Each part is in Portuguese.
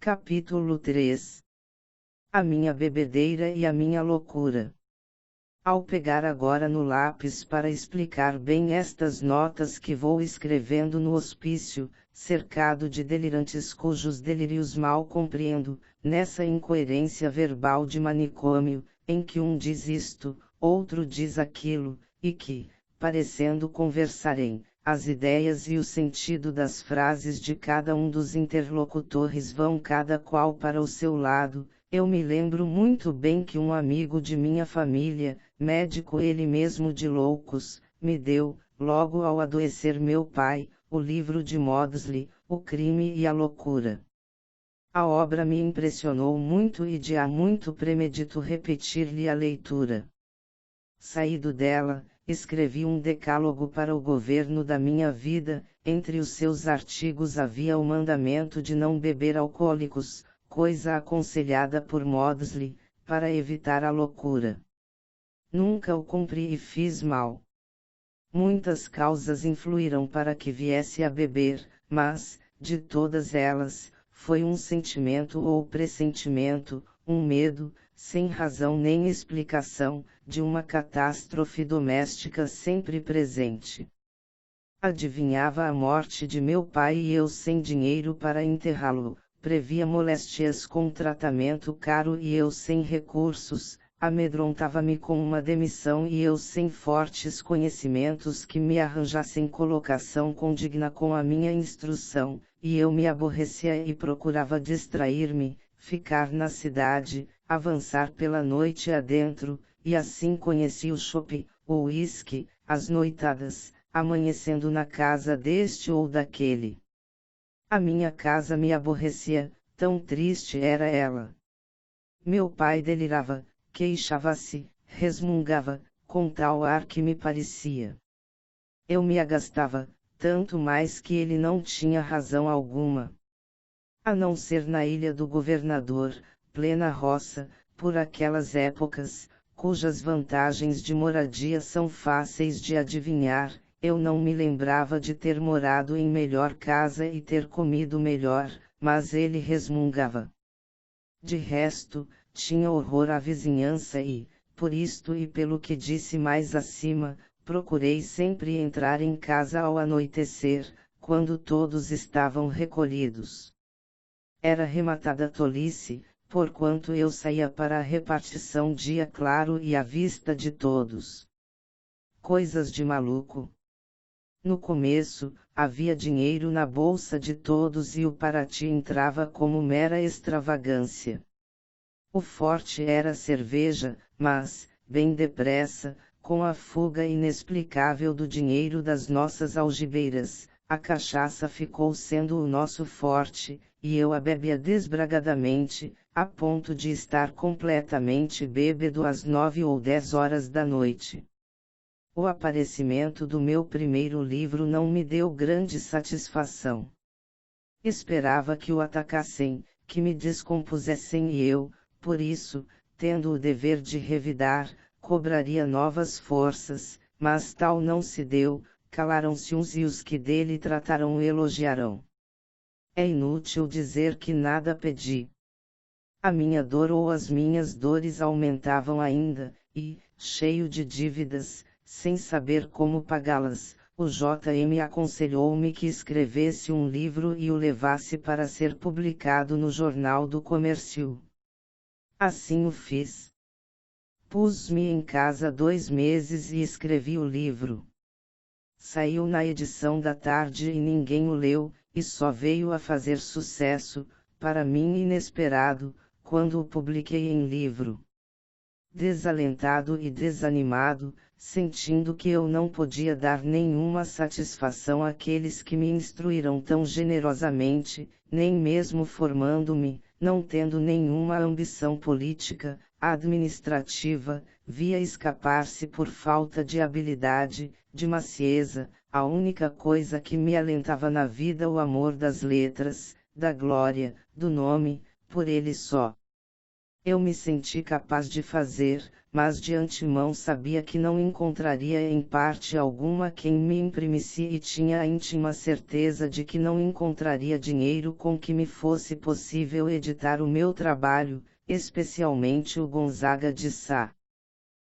Capítulo 3. A minha bebedeira e a minha loucura. Ao pegar agora no lápis para explicar bem estas notas que vou escrevendo no hospício, cercado de delirantes cujos delírios mal compreendo, nessa incoerência verbal de manicômio, em que um diz isto, outro diz aquilo, e que, parecendo conversarem, as ideias e o sentido das frases de cada um dos interlocutores vão cada qual para o seu lado, eu me lembro muito bem que um amigo de minha família, médico ele mesmo de loucos, me deu, logo ao adoecer meu pai, o livro de Maudsley, O Crime e a Loucura. A obra me impressionou muito e de há muito premedito repetir-lhe a leitura. Saído dela, escrevi um decálogo para o governo da minha vida, entre os seus artigos havia o mandamento de não beber alcoólicos, coisa aconselhada por Maudsley, para evitar a loucura. Nunca o cumpri e fiz mal. Muitas causas influíram para que viesse a beber, mas, de todas elas, foi um sentimento ou pressentimento, um medo, sem razão nem explicação, de uma catástrofe doméstica sempre presente. Adivinhava a morte de meu pai e eu sem dinheiro para enterrá-lo, previa moléstias com tratamento caro e eu sem recursos, amedrontava-me com uma demissão e eu sem fortes conhecimentos que me arranjassem colocação condigna com a minha instrução, e eu me aborrecia e procurava distrair-me, ficar na cidade, avançar pela noite adentro, e assim conheci o chope, o uísque, as noitadas, amanhecendo na casa deste ou daquele. A minha casa me aborrecia, tão triste era ela. Meu pai delirava, queixava-se, resmungava, com tal ar que me parecia. Eu me agastava, tanto mais que ele não tinha razão alguma. A não ser na ilha do governador, plena roça, por aquelas épocas, cujas vantagens de moradia são fáceis de adivinhar, eu não me lembrava de ter morado em melhor casa e ter comido melhor, mas ele resmungava. De resto, tinha horror à vizinhança e, por isto e pelo que disse mais acima, procurei sempre entrar em casa ao anoitecer, quando todos estavam recolhidos. Era rematada tolice, porquanto eu saía para a repartição dia claro e à vista de todos. Coisas de maluco. No começo, havia dinheiro na bolsa de todos e o Paraty entrava como mera extravagância. O forte era a cerveja, mas, bem depressa, com a fuga inexplicável do dinheiro das nossas algibeiras, a cachaça ficou sendo o nosso forte, e eu a bebia desbragadamente, a ponto de estar completamente bêbado às 9 ou 10 horas da noite. O aparecimento do meu primeiro livro não me deu grande satisfação. Esperava que o atacassem, que me descompusessem e eu, por isso, tendo o dever de revidar, cobraria novas forças, mas tal não se deu, calaram-se uns e os que dele trataram o elogiarão. É inútil dizer que nada pedi. A minha dor ou as minhas dores aumentavam ainda, e, cheio de dívidas, sem saber como pagá-las, o J.M. aconselhou-me que escrevesse um livro e o levasse para ser publicado no Jornal do Comércio. Assim o fiz. Pus-me em casa 2 meses e escrevi o livro. Saiu na edição da tarde e ninguém o leu, e só veio a fazer sucesso, para mim inesperado, quando o publiquei em livro. Desalentado e desanimado, sentindo que eu não podia dar nenhuma satisfação àqueles que me instruíram tão generosamente, nem mesmo formando-me, não tendo nenhuma ambição política, administrativa, via escapar-se por falta de habilidade, de macieza, a única coisa que me alentava na vida o amor das letras, da glória, do nome, por ele só. Eu me senti capaz de fazer, mas de antemão sabia que não encontraria em parte alguma quem me imprimisse e tinha a íntima certeza de que não encontraria dinheiro com que me fosse possível editar o meu trabalho, especialmente o Gonzaga de Sá.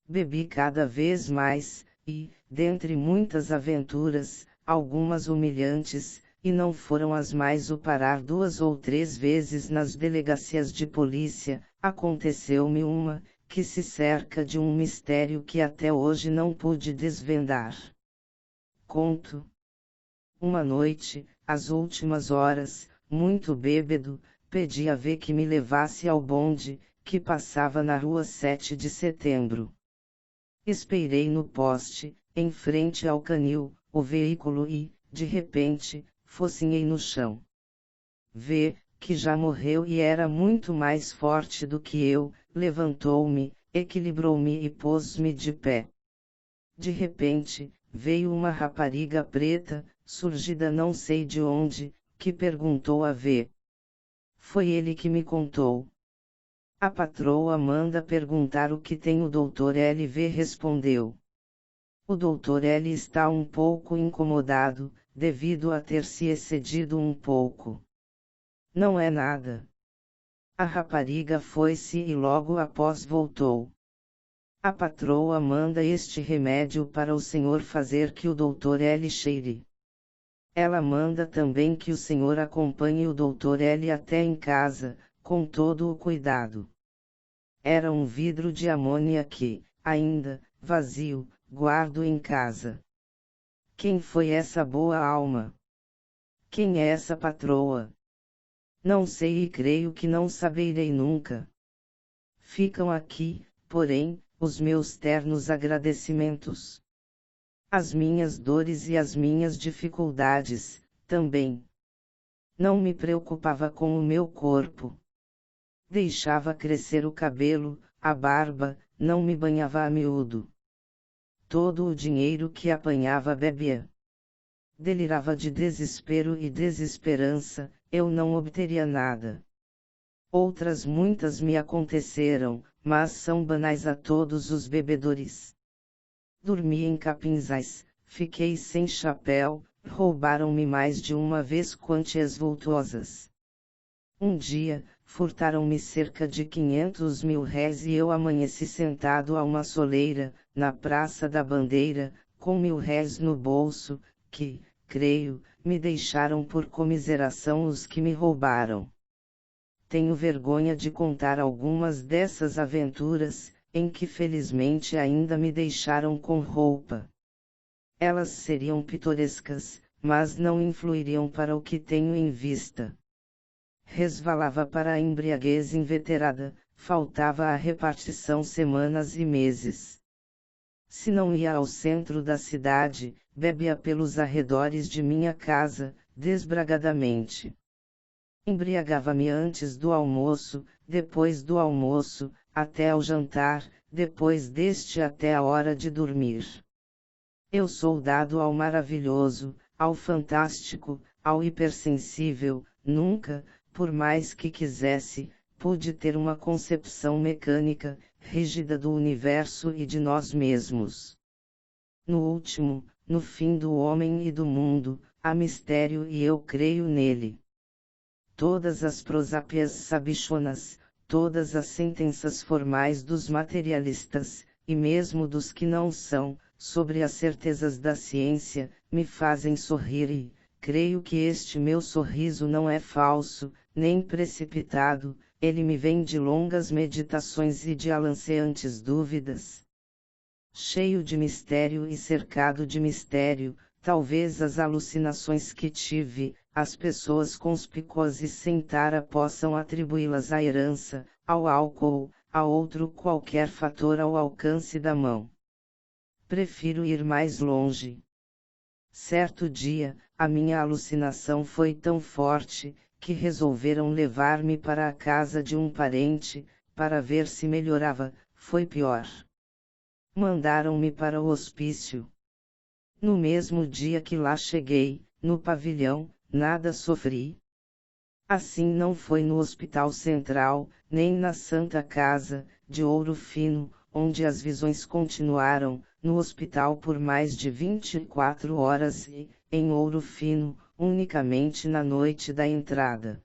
Bebi cada vez mais, e, dentre muitas aventuras, algumas humilhantes, e não foram as mais o parar 2 ou 3 vezes nas delegacias de polícia, aconteceu-me uma, que se cerca de um mistério que até hoje não pude desvendar. Conto. Uma noite, às últimas horas, muito bêbado, pedi a V que me levasse ao bonde, que passava na rua 7 de setembro. Esperei no poste, em frente ao canil, o veículo e, de repente, focinhei no chão. V, que já morreu e era muito mais forte do que eu, levantou-me, equilibrou-me e pôs-me de pé. De repente, veio uma rapariga preta, surgida não sei de onde, que perguntou a V. Foi ele que me contou. A patroa manda perguntar o que tem o Dr. LV respondeu. O Dr. L está um pouco incomodado, devido a ter se excedido um pouco. Não é nada. A rapariga foi-se e logo após voltou. A patroa manda este remédio para o senhor fazer que o Dr. L cheire. Ela manda também que o senhor acompanhe o Dr. L até em casa, com todo o cuidado. Era um vidro de amônia que, ainda, vazio, guardo em casa. Quem foi essa boa alma? Quem é essa patroa? Não sei e creio que não saberei nunca. Ficam aqui, porém, os meus ternos agradecimentos. As minhas dores e as minhas dificuldades, também. Não me preocupava com o meu corpo. Deixava crescer o cabelo, a barba, não me banhava a miúdo. Todo o dinheiro que apanhava bebia. Delirava de desespero e desesperança, eu não obteria nada. Outras muitas me aconteceram, mas são banais a todos os bebedores. Dormi em capinzais, fiquei sem chapéu, roubaram-me mais de uma vez quantias vultuosas. Um dia, furtaram-me cerca de 500 mil réis e eu amanheci sentado a uma soleira, na Praça da Bandeira, com 1000 réis no bolso, que, creio, me deixaram por comiseração os que me roubaram. Tenho vergonha de contar algumas dessas aventuras, em que felizmente ainda me deixaram com roupa. Elas seriam pitorescas, mas não influiriam para o que tenho em vista. Resvalava para a embriaguez inveterada, faltava à repartição semanas e meses. Se não ia ao centro da cidade, bebia pelos arredores de minha casa, desbragadamente. Embriagava-me antes do almoço, depois do almoço, até ao jantar, depois deste até a hora de dormir. Eu sou dado ao maravilhoso, ao fantástico, ao hipersensível, nunca, por mais que quisesse, pude ter uma concepção mecânica, rígida do universo e de nós mesmos. No último, no fim do homem e do mundo, há mistério e eu creio nele. Todas as prosápias sabichonas, todas as sentenças formais dos materialistas, e mesmo dos que não são, sobre as certezas da ciência, me fazem sorrir e, creio que este meu sorriso não é falso, nem precipitado, ele me vem de longas meditações e de alanceantes dúvidas. Cheio de mistério e cercado de mistério, talvez as alucinações que tive, as pessoas conspícuas e sem tara possam atribuí-las à herança, ao álcool, a outro qualquer fator ao alcance da mão. Prefiro ir mais longe. Certo dia, a minha alucinação foi tão forte, que resolveram levar-me para a casa de um parente, para ver se melhorava. Foi pior. Mandaram-me para o hospício. No mesmo dia que lá cheguei, no pavilhão, nada sofri. Assim não foi no Hospital Central, nem na Santa Casa, de Ouro Fino, onde as visões continuaram, no hospital por mais de 24 horas e, em Ouro Fino, unicamente na noite da entrada.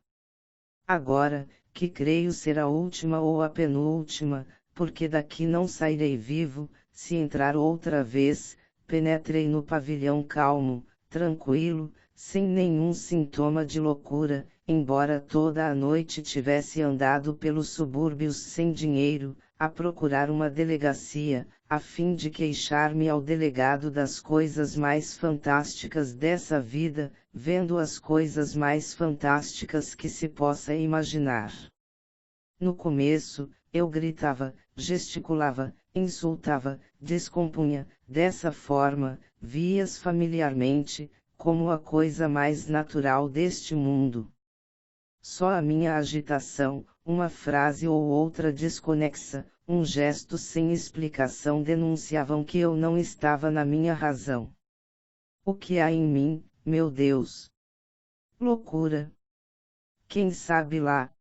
Agora, que creio ser a última ou a penúltima, porque daqui não sairei vivo, se entrar outra vez, penetrei no pavilhão calmo, tranquilo, sem nenhum sintoma de loucura, embora toda a noite tivesse andado pelos subúrbios sem dinheiro, a procurar uma delegacia, a fim de queixar-me ao delegado das coisas mais fantásticas dessa vida, vendo as coisas mais fantásticas que se possa imaginar. No começo, eu gritava, gesticulava, insultava, descompunha, dessa forma, vi-as familiarmente, como a coisa mais natural deste mundo. Só a minha agitação, uma frase ou outra desconexa, um gesto sem explicação denunciavam que eu não estava na minha razão. O que há em mim, meu Deus? Loucura. Quem sabe lá,